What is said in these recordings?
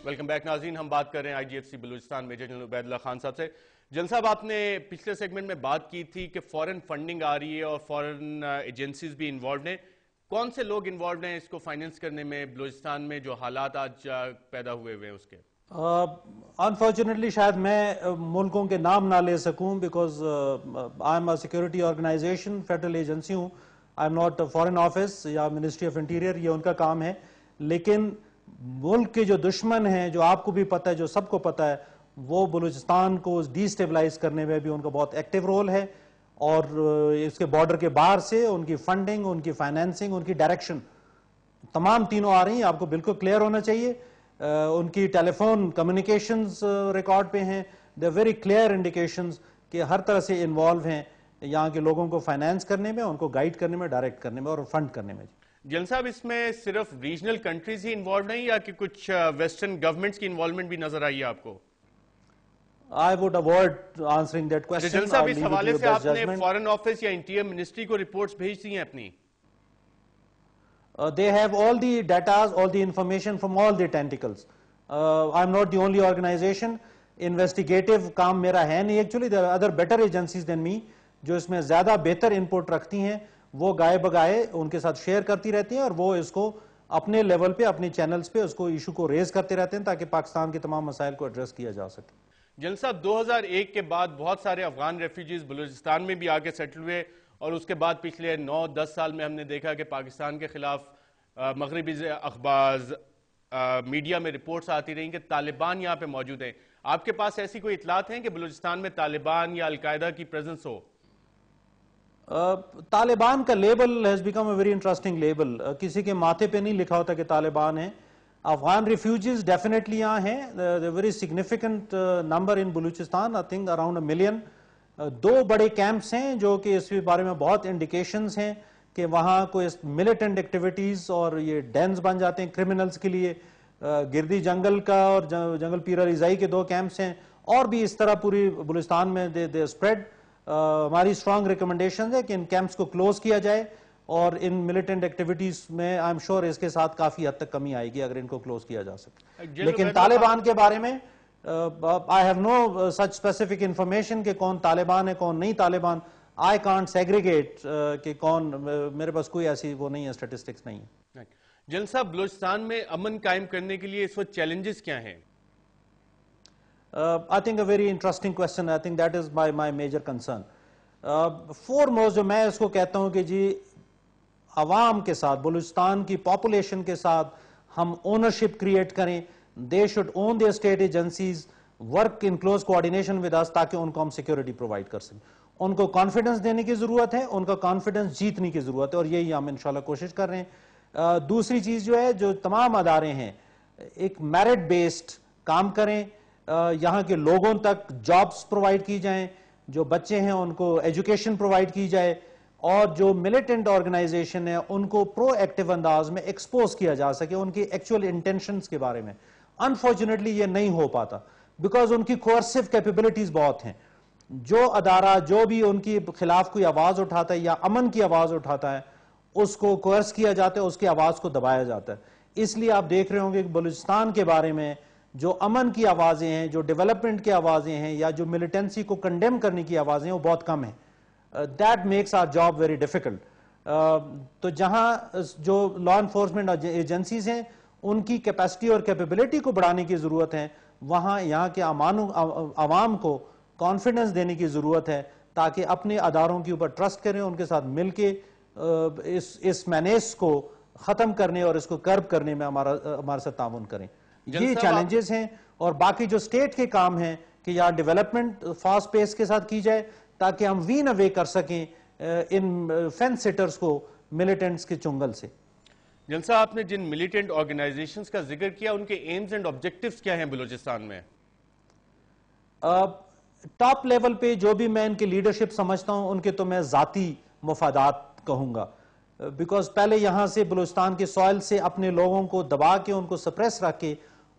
Welcome back ناظرین. ہم بات کر رہے ہیں I G F C Balochistan major general Ubaidullah Khan صاحب سے. جنرل صاحب, آپ نے پچھلے سیگمنٹ میں بات کی تھی کہ فورن فنڈنگ آ رہی ہے اور فورن ایجنسیز بھی انوالوڈ ہیں. کون سے لوگ انوالوڈ ہیں اس کو فائننس کرنے میں بلوچستان میں جو حالات آج پیدا ہوئے ہیں اس کے؟ انفارچونیٹلی شاید میں ملکوں کے نام نہ لے سکوں because I am a security organisation, federal agency ہوں. I am not foreign office یا منسٹری آف انٹیریئر, یہ ان کا کام ہے. لیکن ملک کے جو دشمن ہیں, جو آپ کو بھی پتہ ہے, جو سب کو پتہ ہے, وہ بلوچستان کو ڈی اسٹیبلائز کرنے میں بھی ان کا بہت ایکٹیو رول ہے. اور اس کے بارڈر کے باہر سے ان کی فنڈنگ, ان کی فائنینسنگ, ان کی ڈائریکشن تمام تینوں آ رہی ہیں. آپ کو بالکل کلیئر ہونا چاہیے. ان کی ٹیلی فون کمیونیکیشنز ریکارڈ پہ ہیں. They are very clear indications کہ ہر طرح سے انوالو ہیں یہاں کے لوگوں کو فائنینس کرنے میں, ان کو گائیڈ کرنے میں, ڈائریکٹ کرنے میں اور فنڈ کرنے میں. جنرل صاحب, اس میں صرف ریجنل کنٹریز ہی انوالوڈ ہیں یا کہ کچھ ویسٹرن گورنمنٹس کی انوالومنٹ بھی نظر آئی ہے آپ کو؟ I would avoid answering that question. General صاحب, اس حوالے سے آپ نے فارن آفس یا انٹیریئر منسٹری کو رپورٹس بھیج دی ہیں اپنی؟ They have all the data, all the information from all the tentacles. I'm not the only organization. Investigative کام میرا ہے نہیں. Actually there are other better agencies than me جو اس میں زیادہ بہتر انپوٹ رکھتی ہیں. وہ گائے بگائے ان کے ساتھ شیئر کرتی رہتی ہیں اور وہ اس کو اپنے لیول پہ, اپنے چینلز پہ اس کو ایشو کو ریز کرتے رہتے ہیں تاکہ پاکستان کے تمام مسائل کو ایڈریس کیا جا سکے. جنرل صاحب, 2001 کے بعد بہت سارے افغان ریفیوجیز بلوچستان میں بھی آ کے سیٹل ہوئے اور اس کے بعد پچھلے 9-10 سال میں ہم نے دیکھا کہ پاکستان کے خلاف مغربی اخبار میڈیا میں رپورٹس آتی رہیں کہ طالبان یہاں پہ موجود ہیں. آپ کے پاس ایسی کوئی اطلاعات ہیں کہ بلوچستان میں طالبان یا القاعدہ کی پریزنس ہو؟ طالبان کا label has become a very interesting label. کسی کے ماتھے پہ نہیں لکھا ہوتا کہ طالبان ہیں. افغان ریفیوجیز ڈیفینیٹلی یہاں ہیں. Very significant number in Balochistan, I think around 1 million. 2 بڑے کیمپس ہیں جو کہ اس بارے میں بہت انڈیکیشنز ہیں کہ وہاں کوئی ملیٹنٹ ایکٹیویٹیز اور یہ ڈینز بن جاتے ہیں کرمنلز کے لیے. گردی جنگل کا اور جنگل پیرا ریزائی کے 2 کیمپس ہیں, اور بھی اس طرح پوری بلوچستان میں دے اسپریڈ. ہماری اسٹرانگ ریکمنڈیشن ہے کہ ان کیمپس کو کلوز کیا جائے اور ان ملیٹنٹ ایکٹیویٹیز میں آئی ایم شور اس کے ساتھ کافی حد تک کمی آئے گی اگر ان کو کلوز کیا جا سکے. لیکن طالبان کے بارے میں I have no such specific information کہ کون طالبان ہے کون نہیں طالبان. I can't segregate کہ کون, میرے پاس کوئی ایسی وہ نہیں ہے, اسٹیٹسٹکس نہیں ہے. جنرل صاحب, بلوچستان میں امن قائم کرنے کے لیے اس وقت چیلنجز کیا ہیں؟ I think a very interesting question. I think that is my major concern. Foremost جو میں اس کو کہتا ہوں کہ جی عوام کے ساتھ, بلوچستان کی پاپولیشن کے ساتھ ہم اونرشپ کریٹ کریں. They should own their state agencies, work in close coordination with us تاکہ ان کو ہم سیکورٹی پرووائڈ کر سکیں. ان کو کانفیڈنس دینے کی ضرورت ہے, ان کا کانفیڈنس جیتنے کی ضرورت ہے, اور یہی ہم انشاءاللہ کوشش کر رہے ہیں. دوسری چیز جو ہے, جو تمام ادارے ہیں ایک میرٹ بیسڈ کام کریں. یہاں کے لوگوں تک جابز پرووائڈ کی جائیں, جو بچے ہیں ان کو ایجوکیشن پرووائڈ کی جائے, اور جو ملیٹنٹ آرگنائزیشن ہے ان کو پرو ایکٹیو انداز میں ایکسپوز کیا جا سکے ان کی ایکچوئل انٹینشنز کے بارے میں. انفارچونیٹلی یہ نہیں ہو پاتا بیکاز ان کی کوئرسو کیپیبلٹیز بہت ہیں. جو ادارہ جو بھی ان کی خلاف کوئی آواز اٹھاتا ہے یا امن کی آواز اٹھاتا ہے اس کو کوئرس کیا جاتا ہے, اس کی آواز کو دبایا جاتا ہے. اس لیے آپ دیکھ رہے ہوں گے کہ بلوچستان کے بارے میں جو امن کی آوازیں ہیں, جو ڈیولپمنٹ کی آوازیں ہیں, یا جو ملیٹنسی کو کنڈیم کرنے کی آوازیں ہیں, وہ بہت کم ہیں. That makes our job very difficult. تو جہاں جو لا انفورسمنٹ ایجنسیز ہیں ان کی کیپیسٹی اور کیپیبلٹی کو بڑھانے کی ضرورت ہے, وہاں یہاں کے عوام کو کانفیڈنس دینے کی ضرورت ہے تاکہ اپنے اداروں کے اوپر ٹرسٹ کریں, ان کے ساتھ مل کے اس مینیس کو ختم کرنے اور اس کو کرب کرنے میں ہمارے ساتھ تعاون کریں. یہ چیلنجز ہیں. اور باقی جو اسٹیٹ کے کام ہیں کہ یہاں ڈیولپمنٹ فاسٹ پیس کے ساتھ کی جائے تاکہ ہم وین اوے کر سکیں ان فینس سیٹرز کو ملیٹنٹس کے چنگل سے. جنرل صاحب, آپ نے جن ملیٹنٹ آرگنائزیشنز کا ذکر کیا ان کے ایمز اینڈ آبجیکٹیوز کیا ہیں بلوچستان میں؟ ٹاپ لیول پہ جو بھی میں ان کی لیڈرشپ سمجھتا ہوں ان کے تو میں ذاتی مفادات کہوں گا, بیکاز پہلے یہاں سے بلوچستان کے سوائل سے اپنے لوگوں کو دبا کے, ان کو سپریس رکھ کے,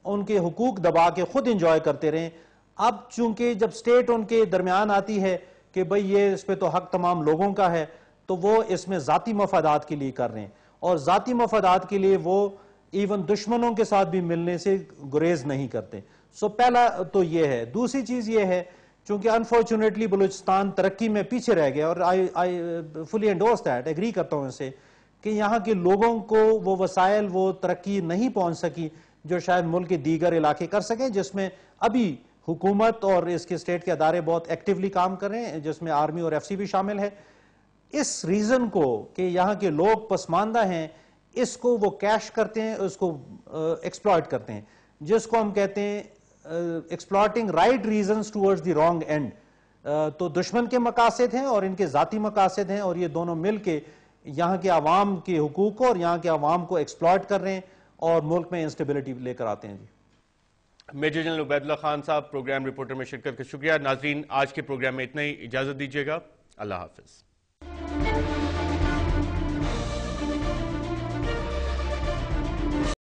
ان کے حقوق دبا کے خود انجوائے کرتے رہیں. اب چونکہ جب سٹیٹ ان کے درمیان آتی ہے کہ بھئی یہ اس پہ تو حق تمام لوگوں کا ہے, تو وہ اس میں ذاتی مفادات کے لیے کر رہے ہیں, اور ذاتی مفادات کے لیے وہ ایون دشمنوں کے ساتھ بھی ملنے سے گریز نہیں کرتے. سو پہلا تو یہ ہے. دوسری چیز یہ ہے چونکہ انفارچونیٹلی بلوچستان ترقی میں پیچھے رہ گیا, اور آئی فلی انڈورس دیٹ, ایگری کرتا ہوں اسے, کہ یہاں کے لوگوں کو وہ وسائل, وہ ترقی نہیں پہنچ سکی جو شاید ملک کے دیگر علاقے کر سکیں, جس میں ابھی حکومت اور اس کے اسٹیٹ کے ادارے بہت ایکٹیولی کام کر رہے ہیں, جس میں آرمی اور ایف سی بھی شامل ہے. اس ریزن کو کہ یہاں کے لوگ پسماندہ ہیں, اس کو وہ کیش کرتے ہیں, اس کو ایکسپلائٹ کرتے ہیں, جس کو ہم کہتے ہیں exploiting right reasons towards the wrong and. تو دشمن کے مقاصد ہیں اور ان کے ذاتی مقاصد ہیں, اور یہ دونوں مل کے یہاں کے عوام کے حقوق کو اور یہاں کے عوام کو ایکسپلائٹ کر رہے ہیں اور ملک میں انسٹیبلٹی لے کر آتے ہیں. جی major general Ubaidullah Khan صاحب پروگرام رپورٹر میں شرکت کا شکریہ. ناظرین, آج کے پروگرام میں اتنا ہی, اجازت دیجیے گا. اللہ حافظ.